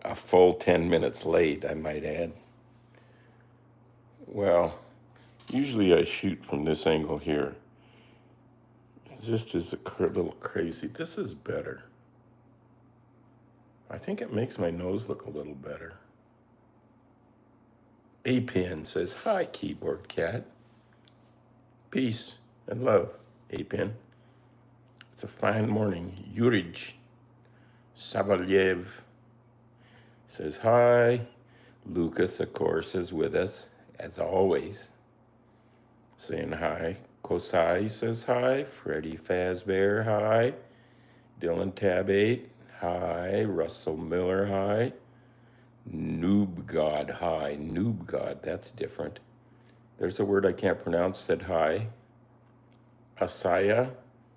A full 10 minutes late, I might add. Well, usually I shoot from this angle here. This is a little crazy. This is better. I think it makes my nose look a little better. A-Pin says, hi, keyboard cat. Peace and love, A-Pin. It's a fine morning. Yurij Sabalyev says, hi. Lucas, of course, is with us, as always, saying hi. Kosai says hi. Freddie Fazbear, hi. Dylan Tab8, hi. Russell Miller, hi. Noob God, hi. Noob God, that's different. There's a word I can't pronounce, said hi. Asaya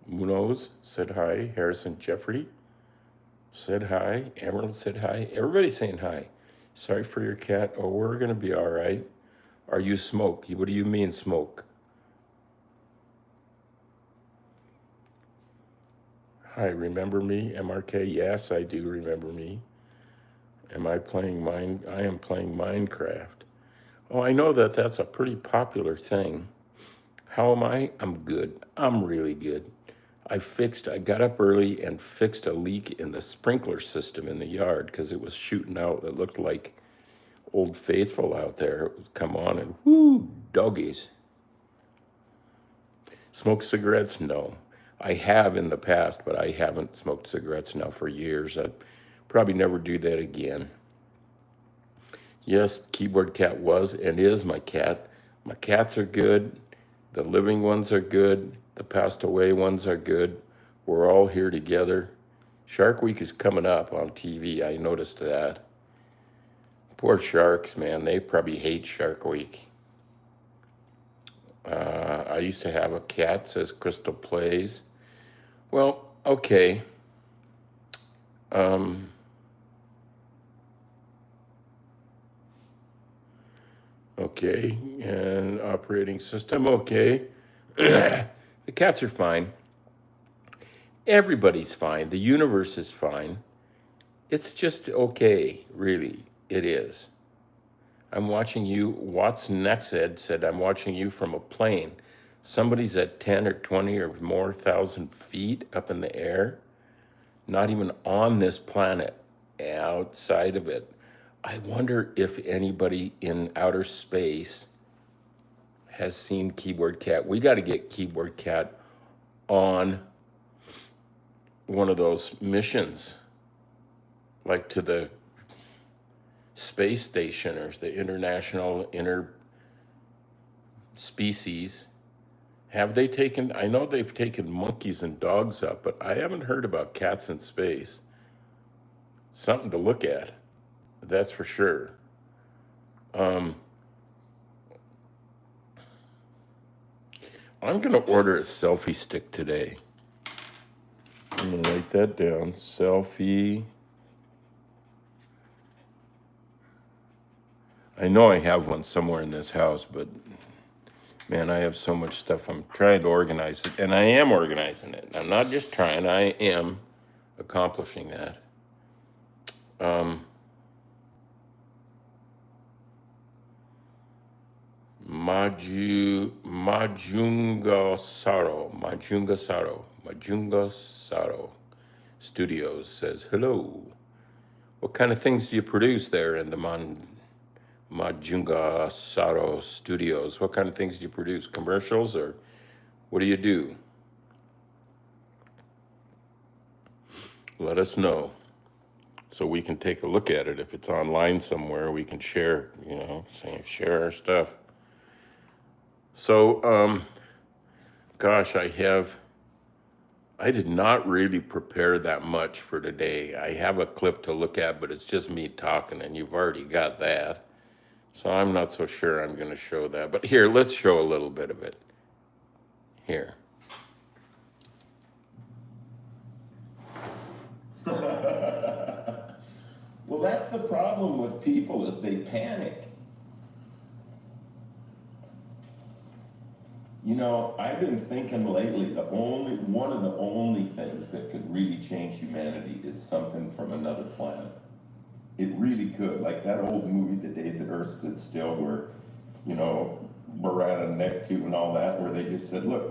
Munoz said hi. Harrison Jeffrey said hi. Emerald said hi. Everybody's saying hi. Sorry for your cat. Oh, we're going to be all right. Are you smoke? What do you mean smoke? Hi, remember me? MRK, yes, I do remember me. Am I playing I am playing Minecraft. Oh, I know that that's a pretty popular thing. How am I? I'm good. I'm really good. I got up early and fixed a leak in the sprinkler system in the yard because it was shooting out. It looked like Old Faithful out there. It would come on and whoo, doggies. Smoke cigarettes? No. I have in the past, but I haven't smoked cigarettes now for years. I'd probably never do that again. Yes, Keyboard Cat was and is my cat. My cats are good. The living ones are good. The passed away ones are good. We're all here together. Shark Week is coming up on TV. I noticed that. Poor sharks, man. They probably hate Shark Week. I used to have a cat, says Crystal Plays. Well, okay. Okay, and operating system, okay. The cats are fine. Everybody's fine. The universe is fine. It's just okay, really. It is. I'm watching you. Watts Nexed said, I'm watching you from a plane. Somebody's at 10 or 20 or more thousand feet up in the air, not even on this planet, outside of it. I wonder if anybody in outer space has seen Keyboard Cat. We got to get Keyboard Cat on one of those missions, like to the space station or the International Interspecies. Have they taken, I know they've taken monkeys and dogs up, but I haven't heard about cats in space. Something to look at, that's for sure. I'm gonna order a selfie stick today. I'm gonna write that down, selfie. I know I have one somewhere in this house, but man, I have so much stuff. I'm trying to organize it, and I am organizing it. I'm not just trying, I am accomplishing that. Majunga Saro Studios says, hello. What kind of things do you produce there in the Majunga Saro Studios? What kind of things do you produce? Commercials, or what do you do? Let us know so we can take a look at it. If it's online somewhere, we can share, share our stuff. So, gosh, I did not really prepare that much for today. I have a clip to look at, but it's just me talking, and you've already got that. So I'm not so sure I'm going to show that. But here, let's show a little bit of it. Here. Well, that's the problem with people, is they panic. I've been thinking lately, one of the only things that could really change humanity is something from another planet. really could. Like that old movie, The Day the Earth Stood Still, where, you know, Barada neck tube and all that, where they just said, look,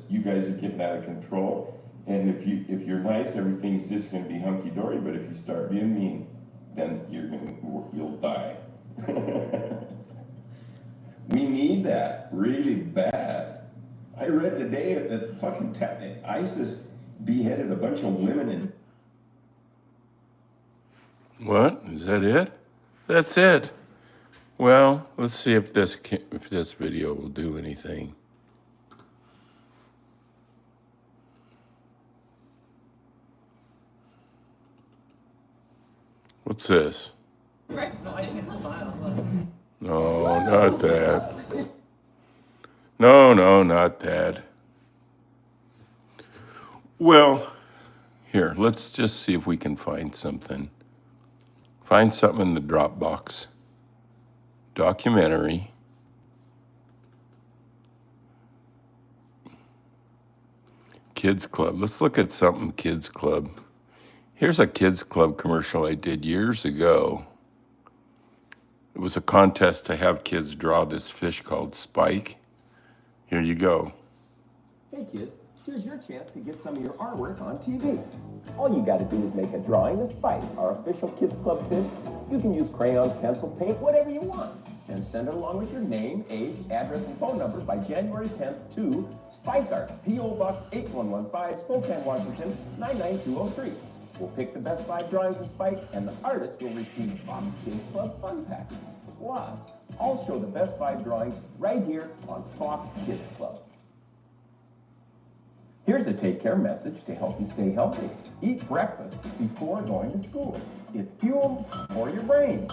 you guys are getting out of control. And if you're nice, everything's just gonna be hunky dory. But if you start being mean, then you'll die. We need that really bad. I read today that fucking ISIS beheaded a bunch of women in. What? Is that it? That's it. Well, let's see if this video will do anything. What's this? Right. No, I can't smile. No, not that. No, not that. Well, here, let's just see if we can find something. Find something in the Dropbox. Documentary. Kids Club. Let's look at something Kids Club. Here's a Kids Club commercial I did years ago. It was a contest to have kids draw this fish called Spike. Here you go. Hey kids, here's your chance to get some of your artwork on TV. All you gotta do is make a drawing of Spike, our official Kids Club fish. You can use crayons, pencil, paint, whatever you want. And send it along with your name, age, address, and phone number by January 10th to Spike Art, P.O. Box 8115, Spokane, Washington, 99203. We'll pick the best 5 drawings of Spike, and the artist will receive Fox Kids Club Fun Packs. Plus, I'll show the best 5 drawings right here on Fox Kids Club. Here's a take care message to help you stay healthy. Eat breakfast before going to school. It's fuel for your brain.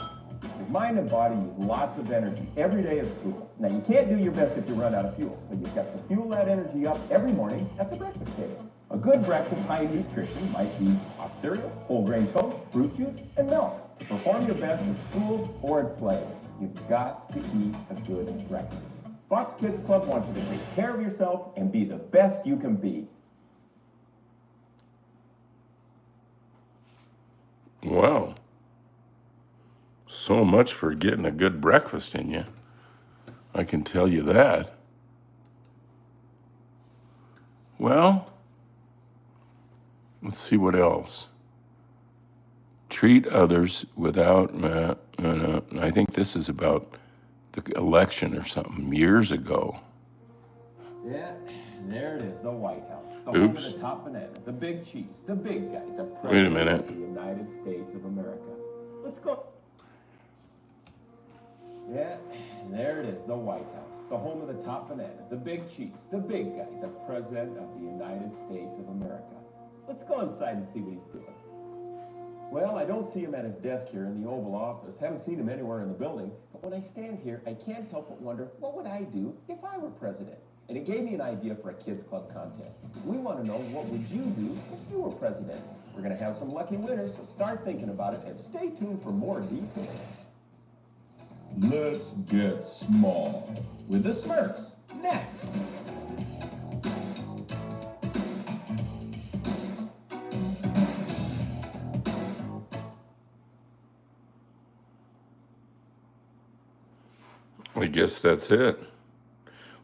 Your mind and body use lots of energy every day at school. Now, you can't do your best if you run out of fuel, so you've got to fuel that energy up every morning at the breakfast table. A good breakfast high in nutrition might be hot cereal, whole grain toast, fruit juice, and milk. To perform your best at school or at play, you've got to eat a good breakfast. Fox Kids Club wants you to take care of yourself and be the best you can be. Wow. So much for getting a good breakfast in you. I can tell you that. Well, let's see what else. Treat others without, I think this is about the election or something years ago. Yeah, there it is, the White House. The Oops. home of the top banana, the big cheese, the big guy, the Wait a president minute. of the United States of America. Let's go. Yeah, there it is, the White House. The home of the top banana, the big cheese, the big guy, the president of the United States of America. Let's go inside and see what he's doing. Well, I don't see him at his desk here in the Oval Office. Haven't seen him anywhere in the building. But when I stand here, I can't help but wonder, what would I do if I were president? And it gave me an idea for a Kids Club contest. We want to know, what would you do if you were president? We're going to have some lucky winners, so start thinking about it and stay tuned for more details. Let's get small with the Smurfs next. I guess that's it.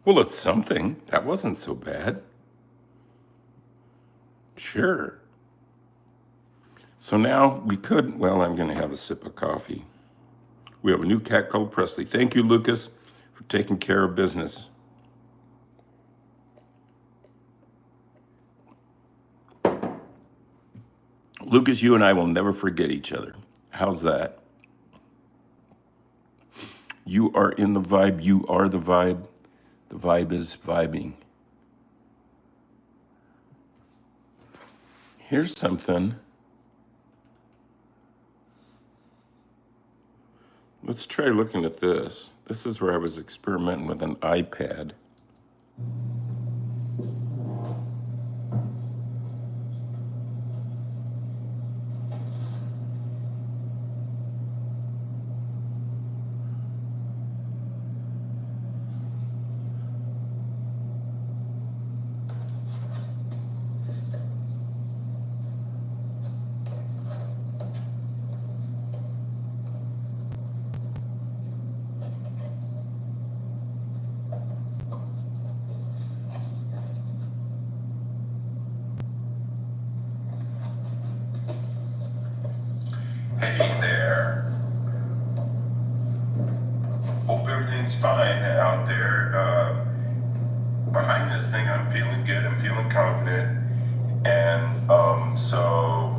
Well, it's something. That wasn't so bad. Sure. So now I'm going to have a sip of coffee. We have a new cat called Presley. Thank you, Lucas, for taking care of business. Lucas, you and I will never forget each other. How's that? You are in the vibe. You are the vibe. The vibe is vibing. Here's something. Let's try looking at this. This is where I was experimenting with an iPad. everything's fine out there. Behind this thing, I'm feeling good. I'm feeling confident. And so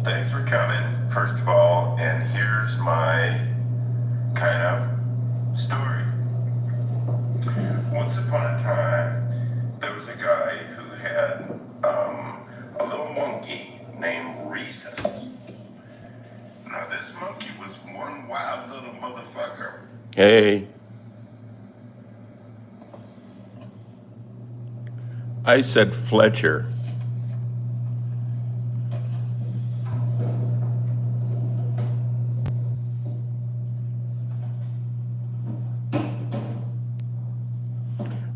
thanks for coming, first of all. And here's my kind of story. Once upon a time, there was a guy who had a little monkey named Rhesus. Now, this monkey was one wild little motherfucker. Hey. I said Fletcher.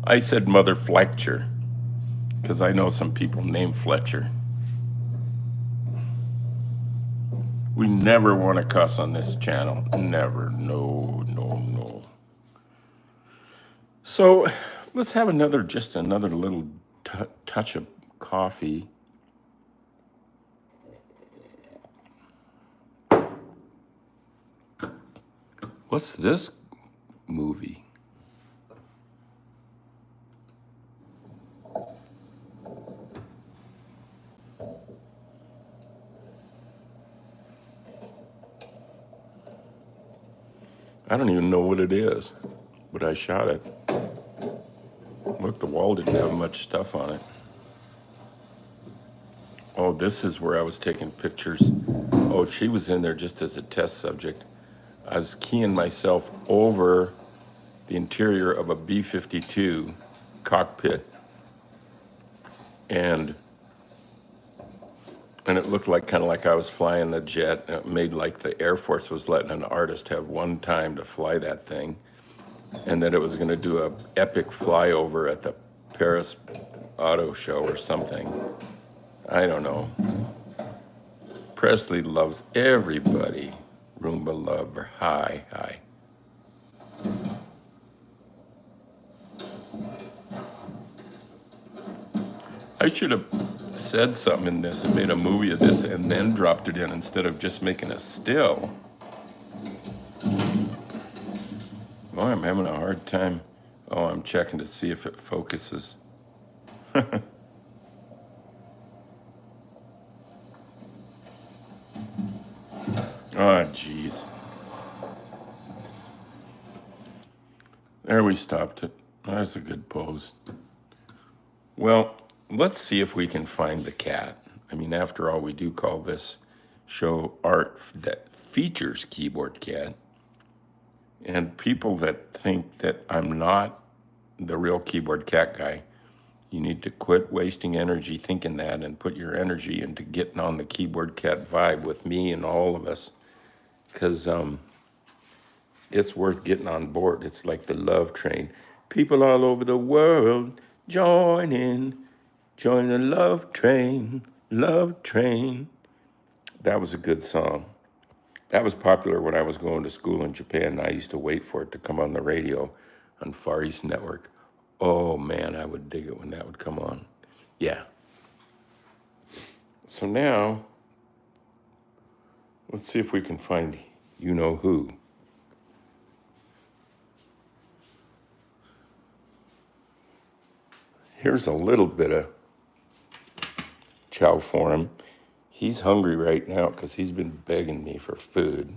I said Mother Fletcher, because I know some people named Fletcher. We never want to cuss on this channel. Never. No, no, no. So let's have just another little touch of coffee. What's this movie? I don't even know what it is, but I shot it. Look, the wall didn't have much stuff on it. Oh, this is where I was taking pictures. Oh, she was in there just as a test subject. I was keying myself over the interior of a B-52 cockpit, and it looked like kind of like I was flying a jet. It made like the Air Force was letting an artist have one time to fly that thing, and that it was going to do a epic flyover at the Paris Auto Show or something. I don't know. Presley loves everybody. Roomba lover. Hi, hi. I should have said something in this and made a movie of this and then dropped it in instead of just making a still. Oh, I'm having a hard time. Oh, I'm checking to see if it focuses. Oh, jeez. There, we stopped it. That's a good pose. Well, let's see if we can find the cat. I mean, after all, we do call this show art that features Keyboard Cat. And people that think that I'm not the real Keyboard Cat guy, you need to quit wasting energy thinking that and put your energy into getting on the Keyboard Cat vibe with me and all of us. Because it's worth getting on board. It's like the love train. People all over the world join in. Join the love train, love train. That was a good song. That was popular when I was going to school in Japan. I used to wait for it to come on the radio on Far East Network. Oh man, I would dig it when that would come on. Yeah. So now, let's see if we can find you know who. Here's a little bit of chow for him. He's hungry right now because he's been begging me for food.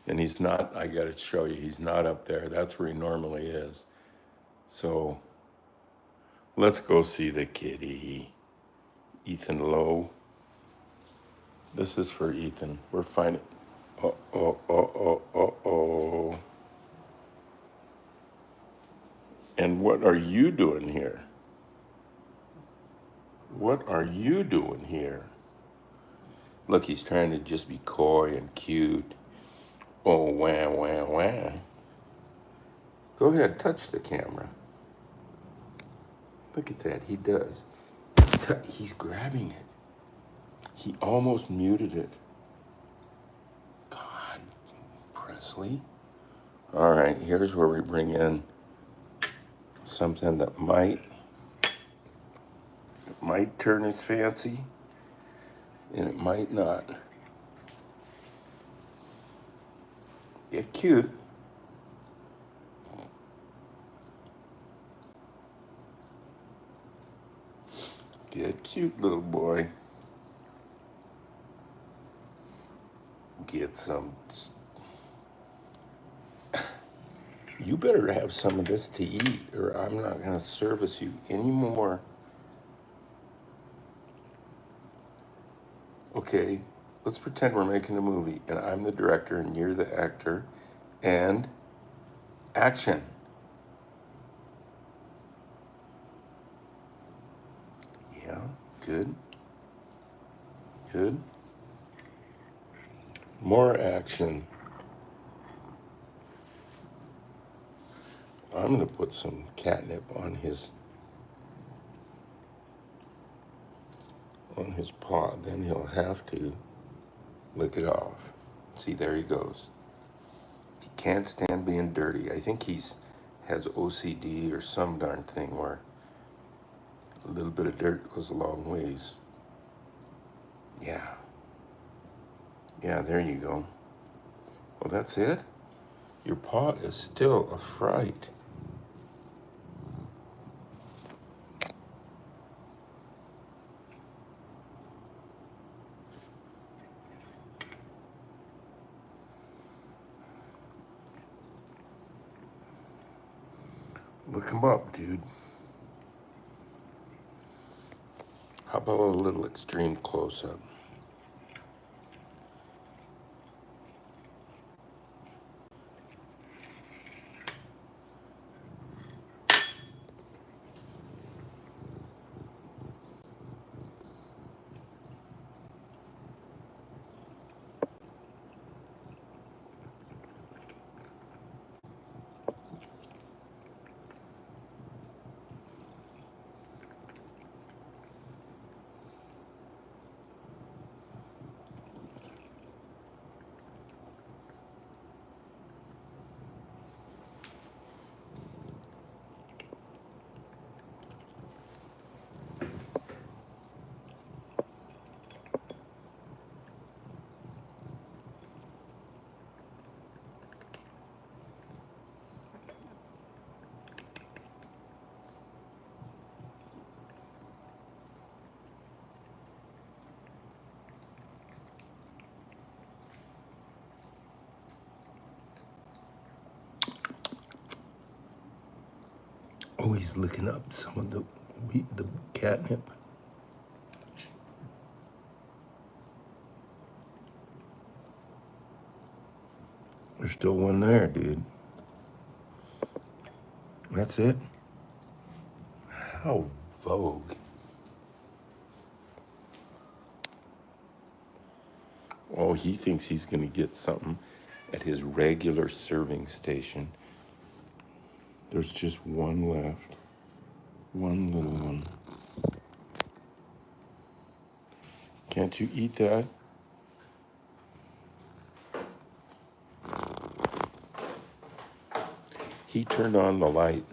And he's not, I gotta show you, he's not up there. That's where he normally is. So let's go see the kitty. Ethan Lowe. This is for Ethan. We're finding, oh. And what are you doing here? What are you doing here? Look, he's trying to just be coy and cute. Oh, wah, wah, wah. Go ahead, touch the camera. Look at that, he does. He's grabbing it. He almost muted it. God, Presley. All right, here's where we bring in something that might turn his fancy, and it might not. Get cute. Get cute, little boy. Get some. You better have some of this to eat, or I'm not going to service you anymore. Okay, let's pretend we're making a movie, and I'm the director, and you're the actor, and action. Yeah, good. Good. More action. I'm going to put some catnip on his paw. Then he'll have to lick it off. See, there he goes. He can't stand being dirty. I think has OCD or some darn thing where a little bit of dirt goes a long ways. Yeah. Yeah, there you go. Well, that's it. Your paw is still a fright. Look him up, dude. How about a little extreme close-up? Oh, he's licking up some of the catnip. There's still one there, dude. That's it. How vogue. Oh, he thinks he's going to get something at his regular serving station. There's just one left. One little one. Can't you eat that? He turned on the light.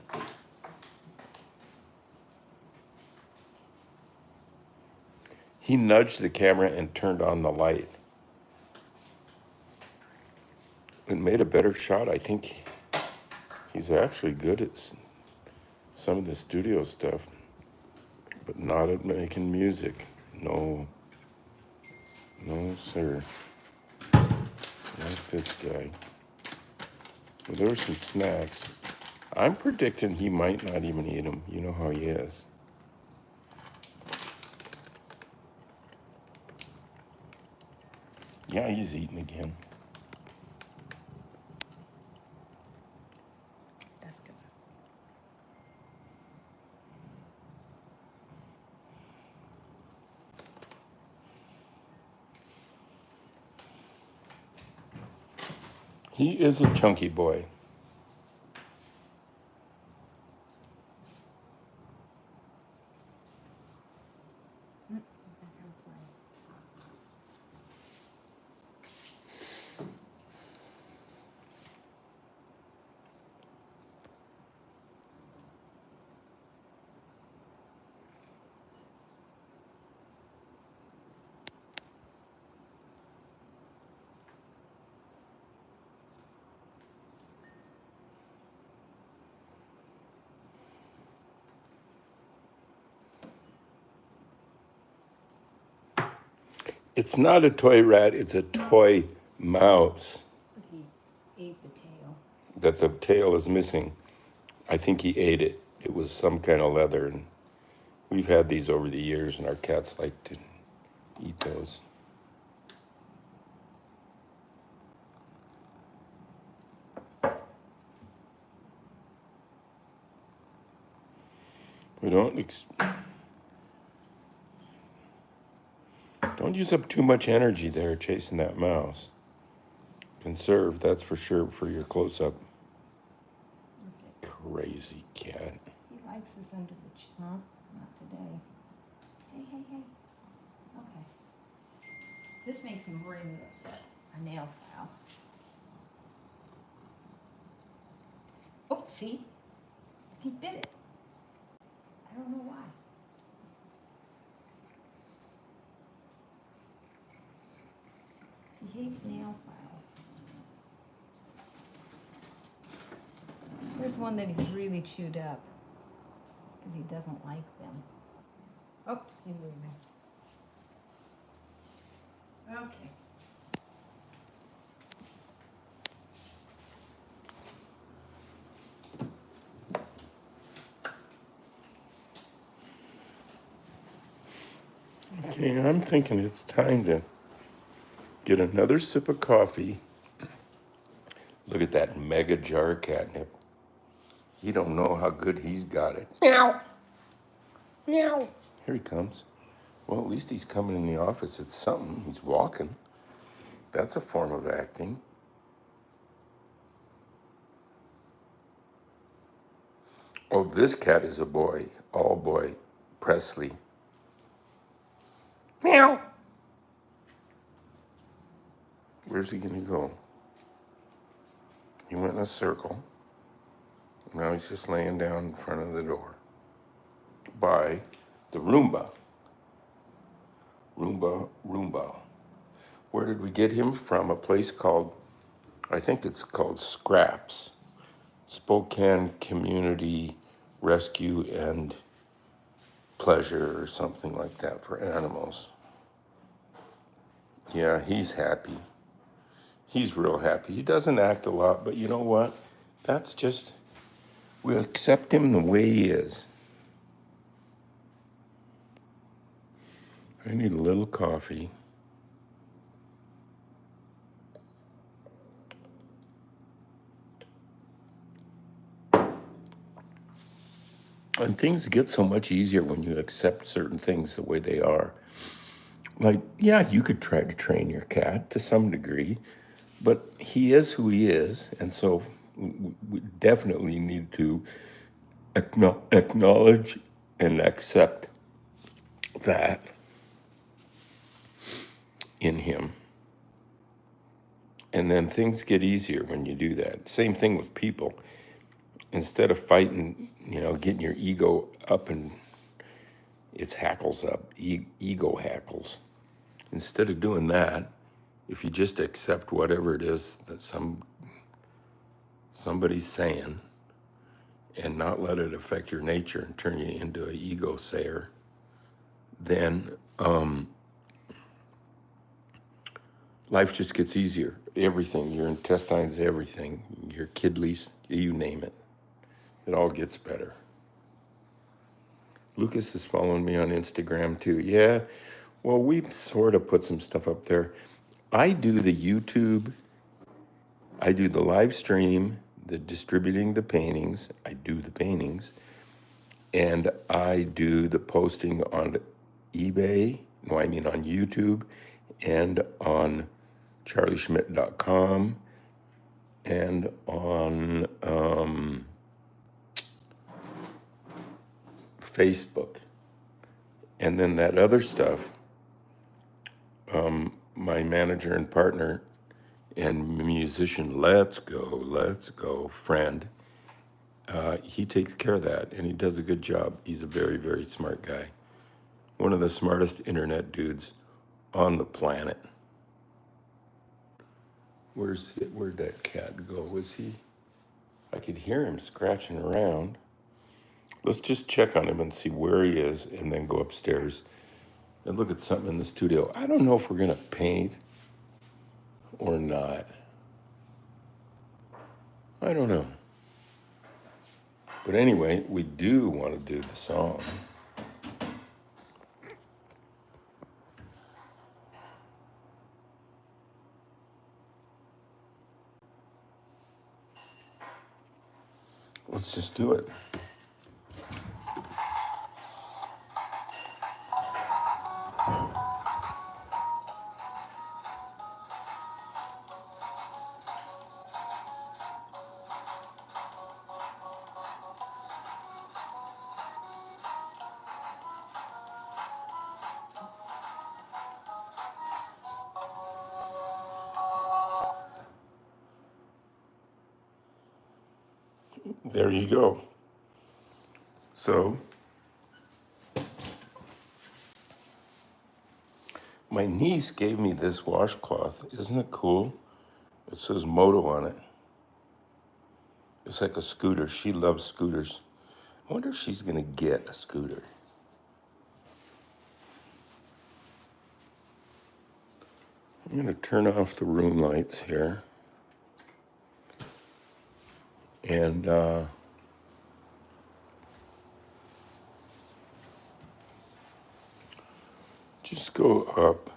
He nudged the camera and turned on the light. It made a better shot. I think he's actually good at some of the studio stuff, but not at making music. No, no, sir. Not this guy. Well, there were some snacks. I'm predicting he might not even eat them. You know how he is. Yeah, he's eating again. That's good. He is a chunky boy. It's not a toy rat, it's a toy mouse But he ate the tail. that the tail is missing. I think he ate it. It was some kind of leather, and we've had these over the years, and our cats like to eat those. We don't use up too much energy there chasing that mouse. Conserve, that's for sure, for your close-up. Okay. Crazy cat. He likes this under the chin. Huh? Not today. Hey, hey, hey. Okay. This makes him really upset. A nail file. Oh, see? He bit it. I don't know why. He hates nail files. Here's one that he's really chewed up because he doesn't like them. Oh, he's leaving. Okay. Okay, I'm thinking it's time to get another sip of coffee. Look at that mega jar of catnip. You don't know how good he's got it. Meow. Meow. Here he comes. Well, at least he's coming in the office. It's something. He's walking. That's a form of acting. Oh, this cat is a boy. All boy. Presley. Meow. Where's he gonna go? He went in a circle. Now he's just laying down in front of the door by the Roomba. Roomba, Roomba. Where did we get him from? A place called, I think it's called Scraps. Spokane Community Rescue and Pleasure or something like that for animals. Yeah, he's happy. He's real happy. He doesn't act a lot, but you know what? That's just, we accept him the way he is. I need a little coffee. And things get so much easier when you accept certain things the way they are. Like, yeah, you could try to train your cat to some degree, but he is who he is. And so we definitely need to acknowledge and accept that in him. And then things get easier when you do that. Same thing with people. Instead of fighting, getting your ego up and its hackles up, ego hackles. Instead of doing that, if you just accept whatever it is that somebody's saying and not let it affect your nature and turn you into an ego sayer, then life just gets easier. Everything, your intestines, everything, your kidneys, you name it. It all gets better. Lucas is following me on Instagram too. Yeah, well, we sort of put some stuff up there. I do the YouTube, I do the live stream, the distributing the paintings, I do the paintings, and I do the posting on eBay, on YouTube, and on charlieschmidt.com, and on Facebook. And then that other stuff, my manager and partner and musician, let's go, friend, he takes care of that, and he does a good job. He's a very, very smart guy. One of the smartest internet dudes on the planet. Where'd that cat go? Was he? I could hear him scratching around. Let's just check on him and see where he is and then go upstairs. and look at something in the studio. I don't know if we're going to paint or not. I don't know. But anyway, we do want to do the song. Let's just do it. There you go. So, my niece gave me this washcloth. Isn't it cool? It says Moto on it. It's like a scooter. She loves scooters. I wonder if she's going to get a scooter. I'm going to turn off the room lights here. And just go up.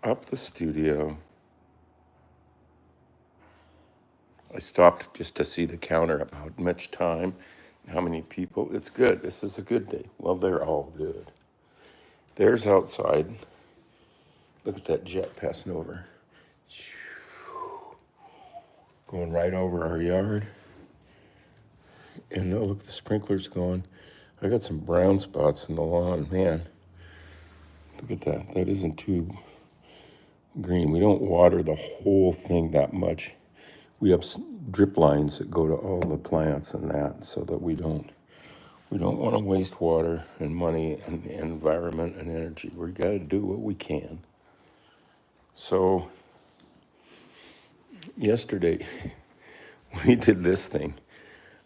Up the studio. I stopped just to see the counter of how much time, how many people. It's good. This is a good day. Well, they're all good. There's outside. Look at that jet passing over. Going right over our yard. And oh, look, the sprinkler's going. I got some brown spots in the lawn. Man, look at that. That isn't too green. We don't water the whole thing that much. We have drip lines that go to all the plants and that, so that we don't want to waste water and money and environment and energy. We got to do what we can. So yesterday we did this thing.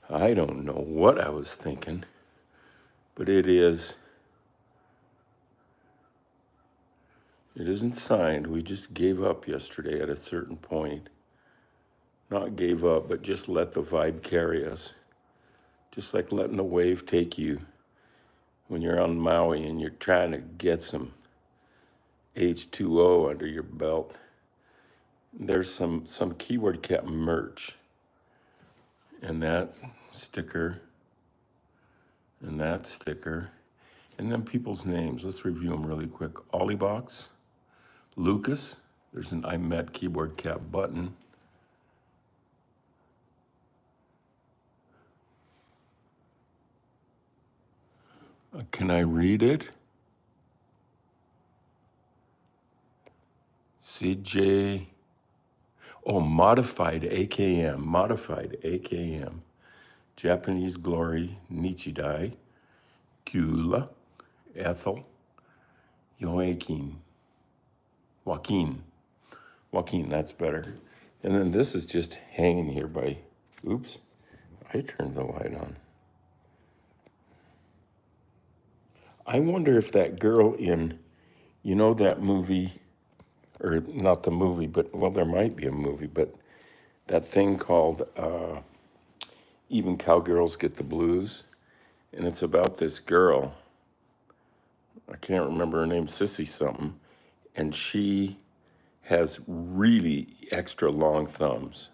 I don't know what I was thinking, but it isn't signed. We just gave up yesterday at a certain point. Not gave up, but just let the vibe carry us. Just like letting the wave take you when you're on Maui and you're trying to get some H2O under your belt. There's some Keyword Cat merch. And that sticker. And that sticker. And then people's names. Let's review them really quick. Olliebox. Lucas. There's an I Met Keyboard Cat button. Can I read it? CJ. Oh, modified AKM. Modified AKM. Japanese Glory. Nichidai. Kula. Ethel. Joaquin. Joaquin, that's better. And then this is just hanging here by, oops, I turned the light on. I wonder if that girl in, you know that movie, or not the movie, but, well, there might be a movie, but that thing called Even Cowgirls Get the Blues. And it's about this girl, I can't remember her name, Sissy something, and she has really extra long thumbs.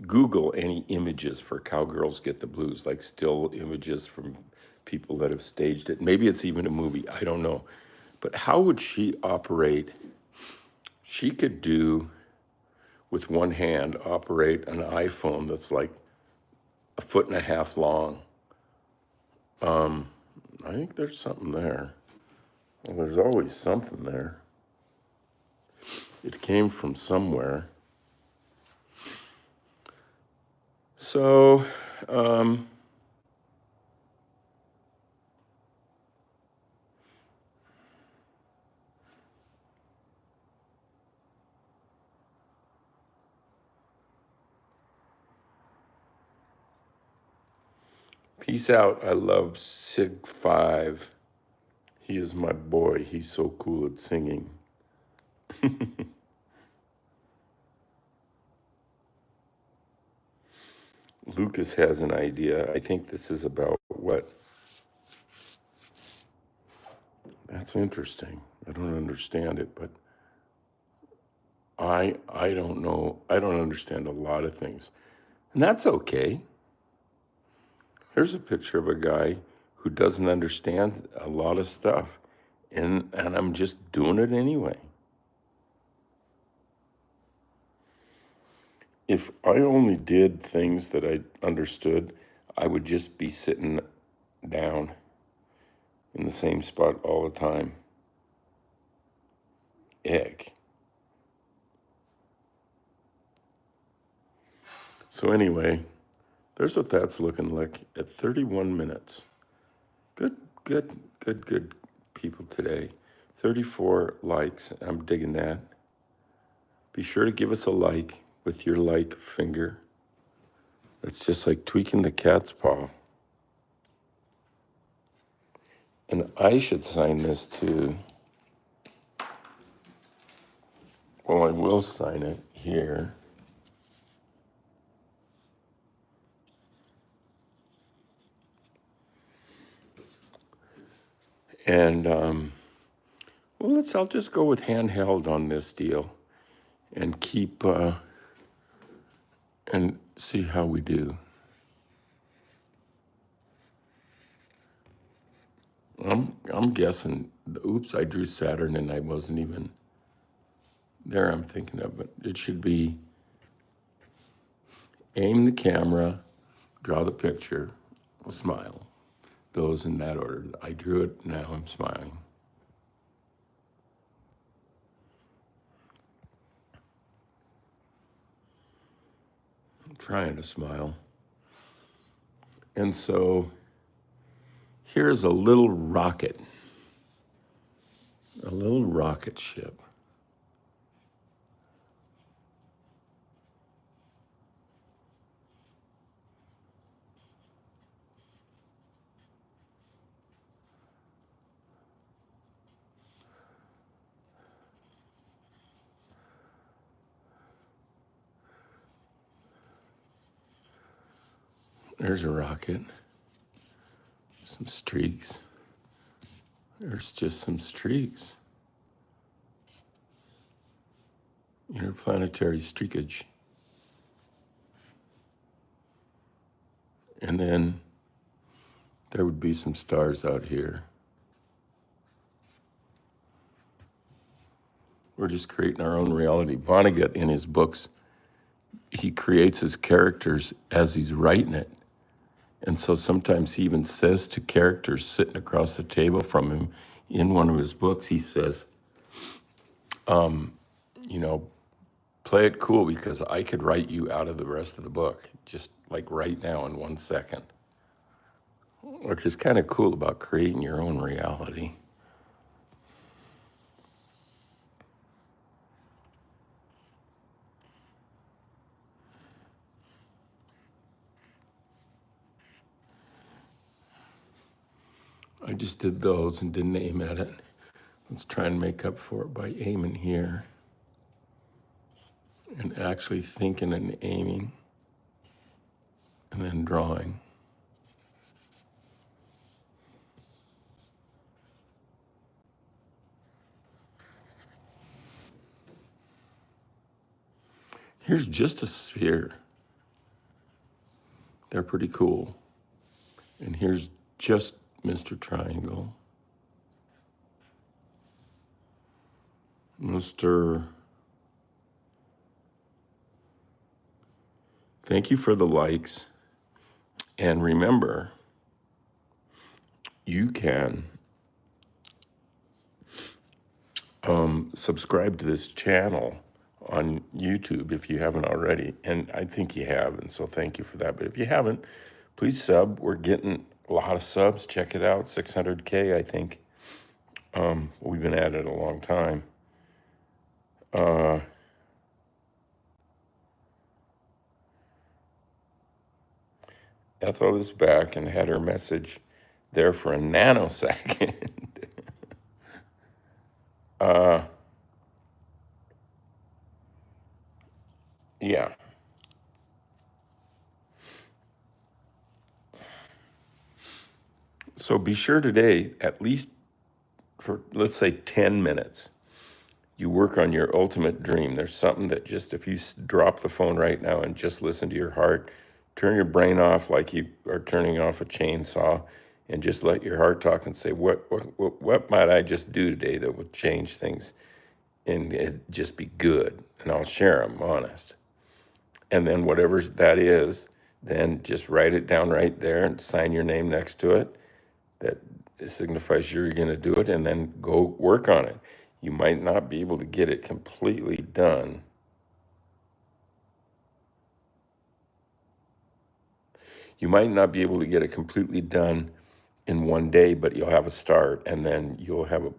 Google any images for Cowgirls Get the Blues, like still images from people that have staged it. Maybe it's even a movie, I don't know. But how would she operate? She could do, with one hand, operate an iPhone that's like 1.5 feet long. I think there's something there. Well, there's always something there. It came from somewhere. So, Peace out. I love Sig5. He is my boy. He's so cool at singing. Lucas has an idea. I think this is about what? That's interesting. I don't understand it, but I don't know. I don't understand a lot of things. And that's okay. Here's a picture of a guy who doesn't understand a lot of stuff. And I'm just doing it anyway. If I only did things that I understood, I would just be sitting down in the same spot all the time. Egg. So anyway, there's what that's looking like at 31 minutes. Good people today. 34 likes. I'm digging that. Be sure to give us a like with your like finger. That's just like tweaking the cat's paw. And I should sign this too. Well, I will sign it here. And, well, I'll just go with handheld on this deal and keep, and see how we do. I'm guessing, oops, I drew Saturn and I wasn't even there. I'm thinking of it. It should be aim the camera, draw the picture, smile. Those in that order. I drew it, now I'm smiling. I'm trying to smile. And so here's a little rocket ship. There's a rocket. Some streaks. There's just some streaks. Interplanetary streakage. And then there would be some stars out here. We're just creating our own reality. Vonnegut, in his books, he creates his characters as he's writing it. And so sometimes he even says to characters sitting across the table from him in one of his books, he says, play it cool because I could write you out of the rest of the book, just like right now in 1 second. Which is kind of cool about creating your own reality. I just did those and didn't aim at it. Let's try and make up for it by aiming here. And actually thinking and aiming. And then drawing. Here's just a sphere. They're pretty cool. And here's just Mr. Triangle. Thank you for the likes. And remember, you can subscribe to this channel on YouTube if you haven't already. And I think you have, and so thank you for that. But if you haven't, please sub. We're getting a lot of subs. Check it out, 600K, I think. We've been at it a long time. Ethel is back and had her message there for a nanosecond. Yeah. So be sure today, at least for, let's say, 10 minutes, you work on your ultimate dream. There's something that just, if you drop the phone right now and just listen to your heart, turn your brain off like you are turning off a chainsaw, and just let your heart talk and say, what might I just do today that would change things and it just be good? And I'll share them, honest. And then whatever that is, then just write it down right there and sign your name next to it. That signifies you're going to do it, and then go work on it. You might not be able to get it completely done. You might not be able to get it completely done in one day, but you'll have a start, and then you'll have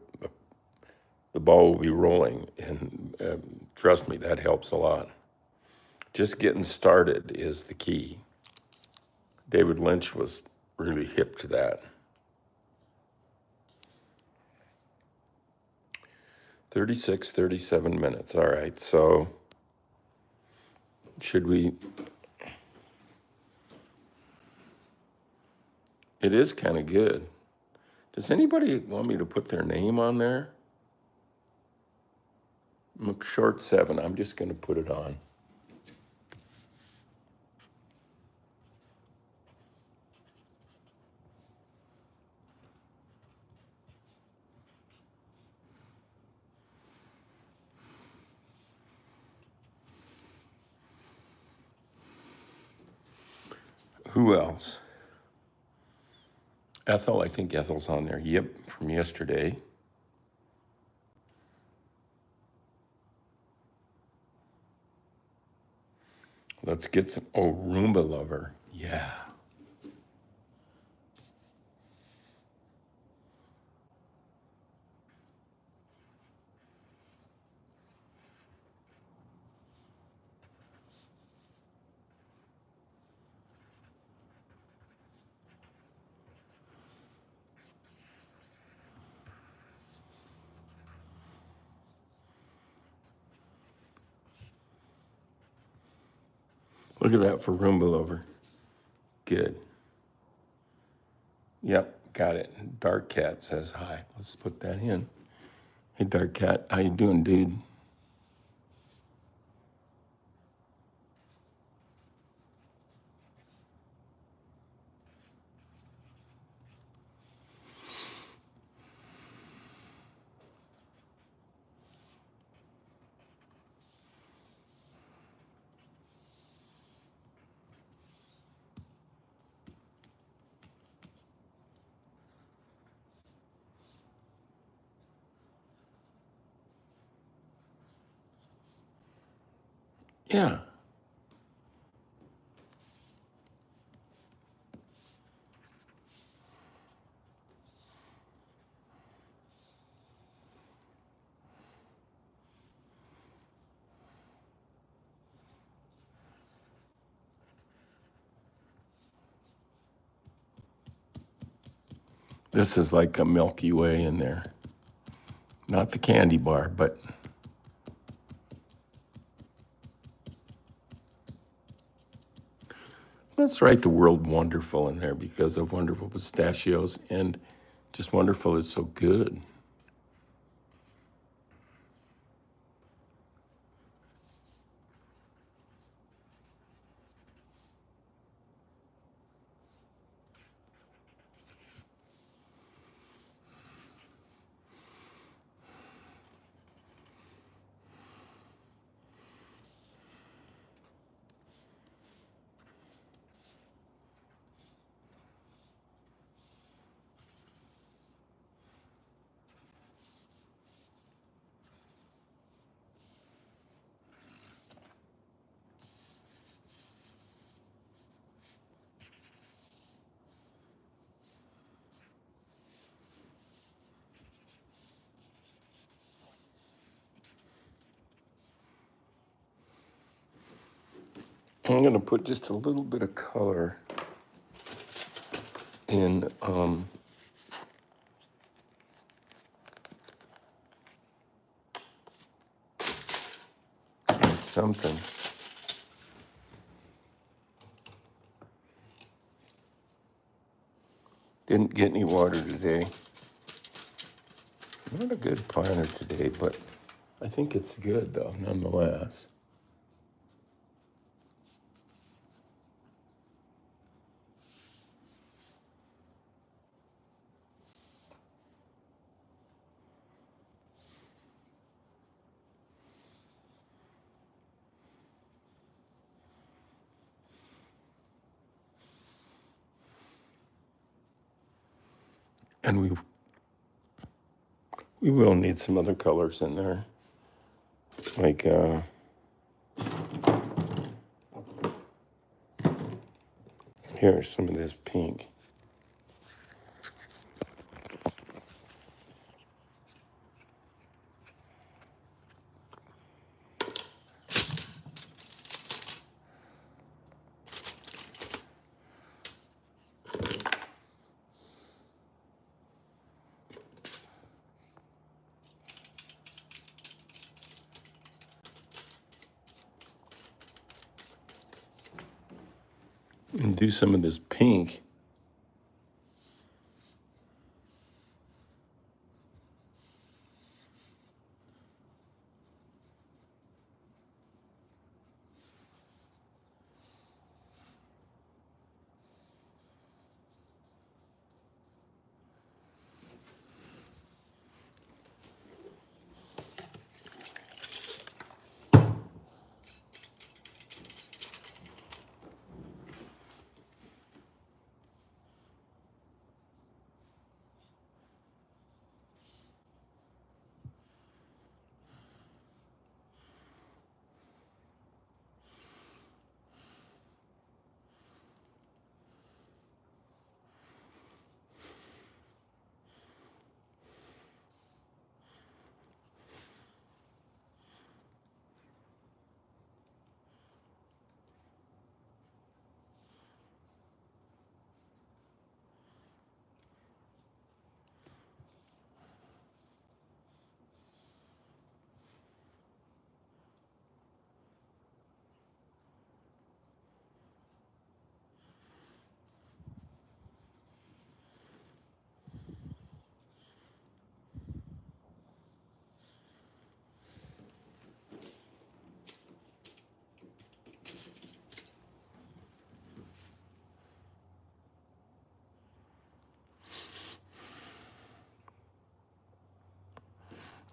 the ball will be rolling. And trust me, that helps a lot. Just getting started is the key. David Lynch was really hip to that. 36, 37 minutes. All right, so should we? It is kind of good. Does anybody want me to put their name on there? McShort 7, I'm just going to put it on. Who else? Ethel, I think Ethel's on there. Yep, from yesterday. Let's get some, oh, Roomba lover. Yeah. Look at that for Roomba lover. Good. Yep, got it. Dark Cat says hi. Let's put that in. Hey, Dark Cat, how you doing, dude? Yeah. This is like a Milky Way in there. Not the candy bar, but let's write the word wonderful in there, because of wonderful pistachios, and just wonderful is so good. I'm going to put just a little bit of color in something. Didn't get any water today. Not a good planter today, but I think it's good though, nonetheless. And we will need some other colors in there, like here's some of this pink. And do some of this pink.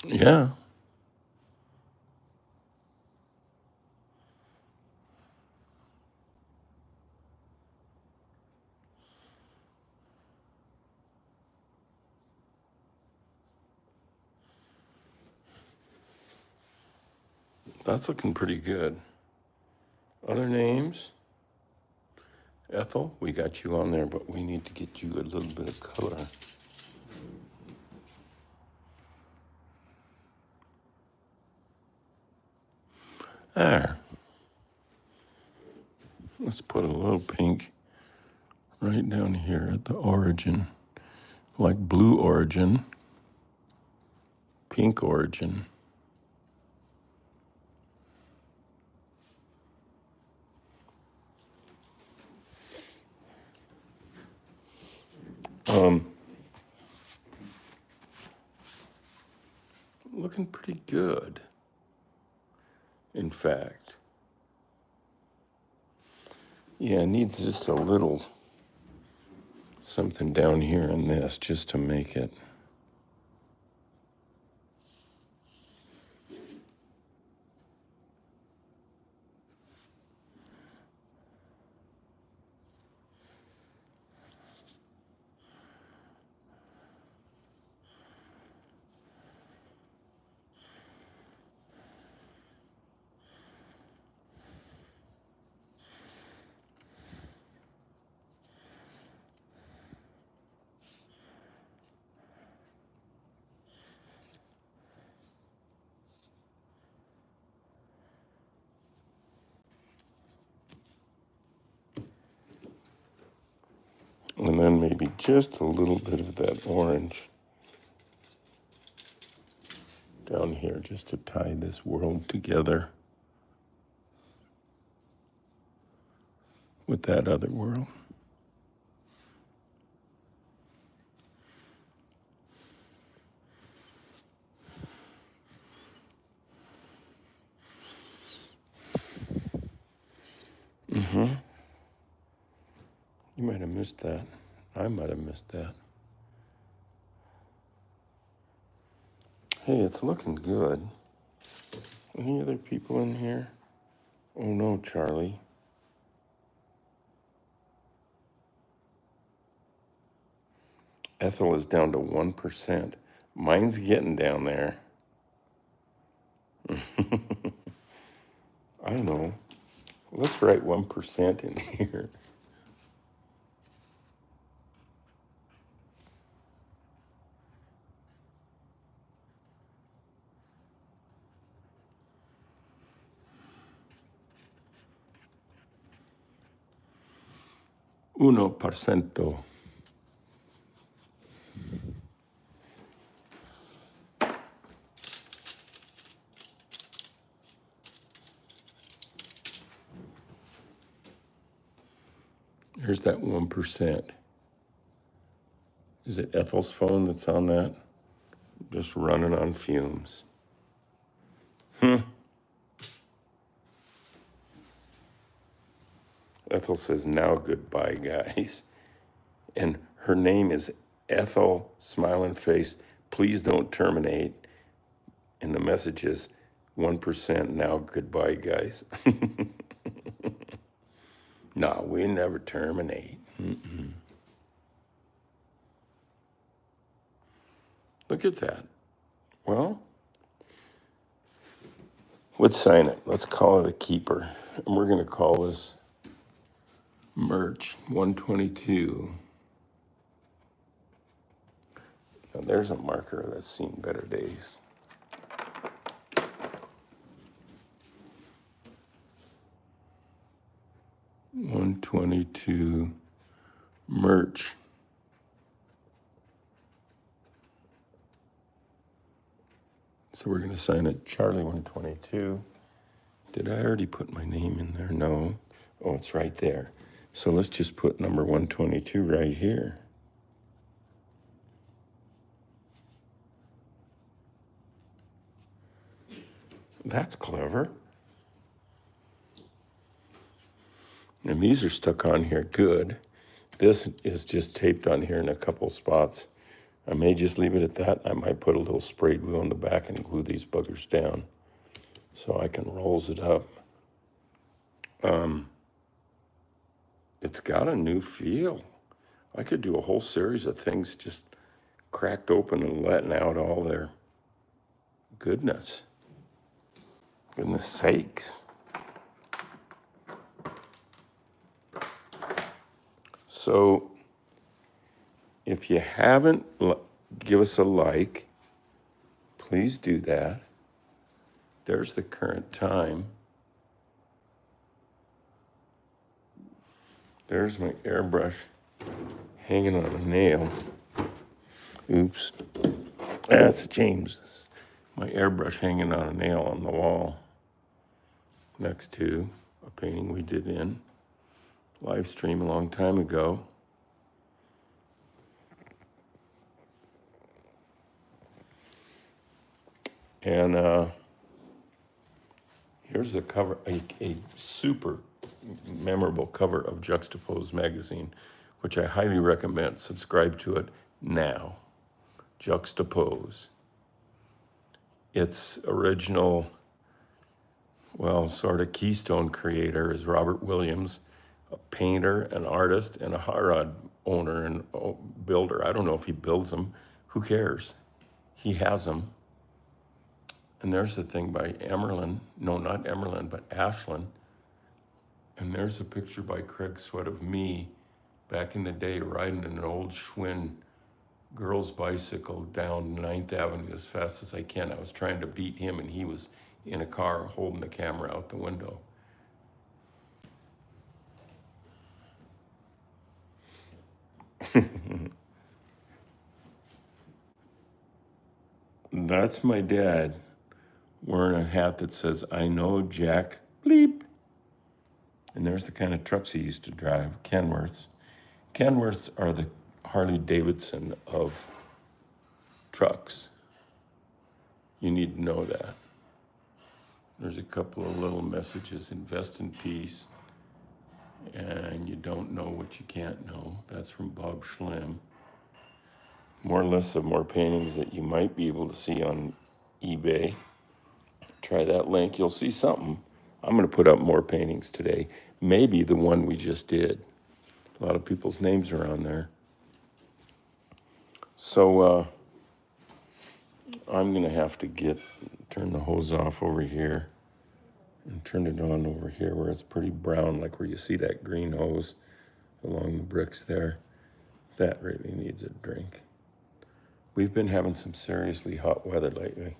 Yeah. That's looking pretty good. Other names? Ethel, we got you on there, but we need to get you a little bit of color. There. Let's put a little pink right down here at the origin. Like blue origin, pink origin. Looking pretty good, in fact. Yeah, it needs just a little something down here in this just to make it. And then maybe just a little bit of that orange down here just to tie this world together with that other world. You might have missed that. I might have missed that. Hey, it's looking good. Any other people in here? Oh no, Charlie. Ethel is down to 1%. Mine's getting down there. I don't know. Let's write 1% in here. Uno por ciento. There's that 1%. Is it Ethel's phone that's on that? Just running on fumes. Ethel says, now goodbye, guys. And her name is Ethel, smiling face, please don't terminate. And the message is 1%, now goodbye, guys. No, we never terminate. Look at that. Well, let's sign it. Let's call it a keeper. And we're going to call this merch 122. Now there's a marker that's seen better days. $122 merch. So we're going to sign it Charlie 122. Did I already put my name in there? No. Oh, it's right there. So let's just put number 122 right here. That's clever. And these are stuck on here good. This is just taped on here in a couple spots. I may just leave it at that. I might put a little spray glue on the back and glue these buggers down so I can rolls it up. It's got a new feel. I could do a whole series of things just cracked open and letting out all their goodness. Goodness sakes. So if you haven't, give us a like. Please do that. There's the current time. There's my airbrush hanging on a nail. Oops. That's James's. My airbrush hanging on a nail on the wall next to a painting we did in live stream a long time ago. And here's the cover, a super memorable cover of Juxtopose magazine, which I highly recommend. Subscribe to it now. Juxtopose. Its original, well, sort of keystone creator is Robert Williams, a painter, an artist, and a hot rod owner and builder. I don't know if he builds them. Who cares? He has them. And there's the thing by Emerlin. No, not Emerlin, but Ashland. And there's a picture by Craig Sweat of me back in the day riding an old Schwinn girl's bicycle down 9th Avenue as fast as I can. I was trying to beat him and he was in a car holding the camera out the window. That's my dad wearing a hat that says, I know Jack Bleep. And there's the kind of trucks he used to drive, Kenworths. Kenworths are the Harley Davidson of trucks. You need to know that. There's a couple of little messages. Invest in peace. And you don't know what you can't know. That's from Bob Schlim. More lists of more paintings that you might be able to see on eBay. Try that link. You'll see something. I'm going to put up more paintings today. Maybe the one we just did. A lot of people's names are on there. So I'm going to have to turn the hose off over here and turn it on over here where it's pretty brown, like where you see that green hose along the bricks there. That really needs a drink. We've been having some seriously hot weather lately.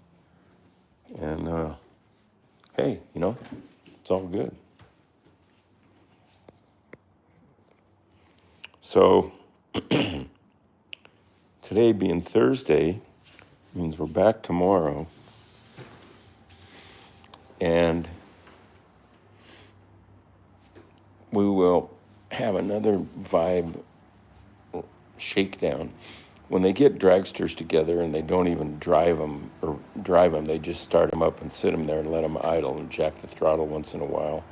And hey, it's all good. So today being Thursday means we're back tomorrow. And we will have another vibe shakedown. When they get dragsters together and they don't even drive them, they just start them up and sit them there and let them idle and jack the throttle once in a while.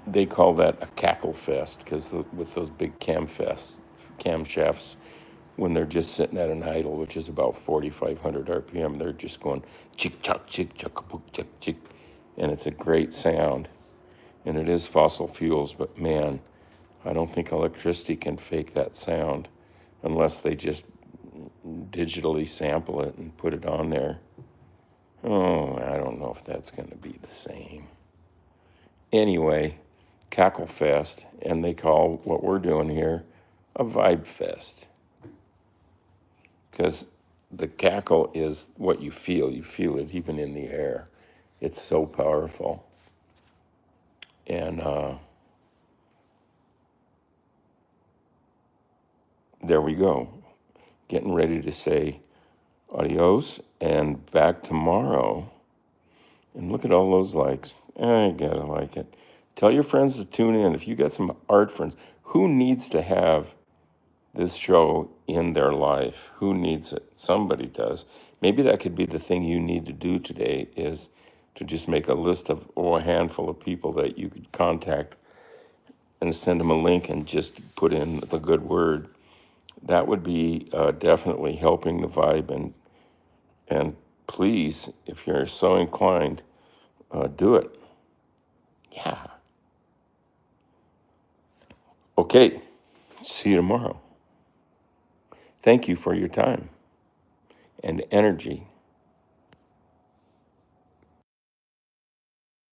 They call that a cackle fest because with those big camshafts, when they're just sitting at an idle, which is about 4,500 RPM, they're just going chick-chuck, chick-chuck, chick, chick, and it's a great sound. And it is fossil fuels, but man, I don't think electricity can fake that sound unless they just digitally sample it and put it on there. Oh, I don't know if that's going to be the same. Anyway, cackle fest, and they call what we're doing here a vibe fest. Because the cackle is what you feel. You feel it even in the air. It's so powerful. And there we go. Getting ready to say adios and back tomorrow. And look at all those likes. I gotta like it. Tell your friends to tune in. If you got some art friends, who needs to have this show in their life? Who needs it? Somebody does. Maybe that could be the thing you need to do today, is to just make a list of a handful of people that you could contact and send them a link and just put in the good word. That would be definitely helping the vibe. And please, if you're so inclined, do it. Yeah. Okay. See you tomorrow. Thank you for your time and energy.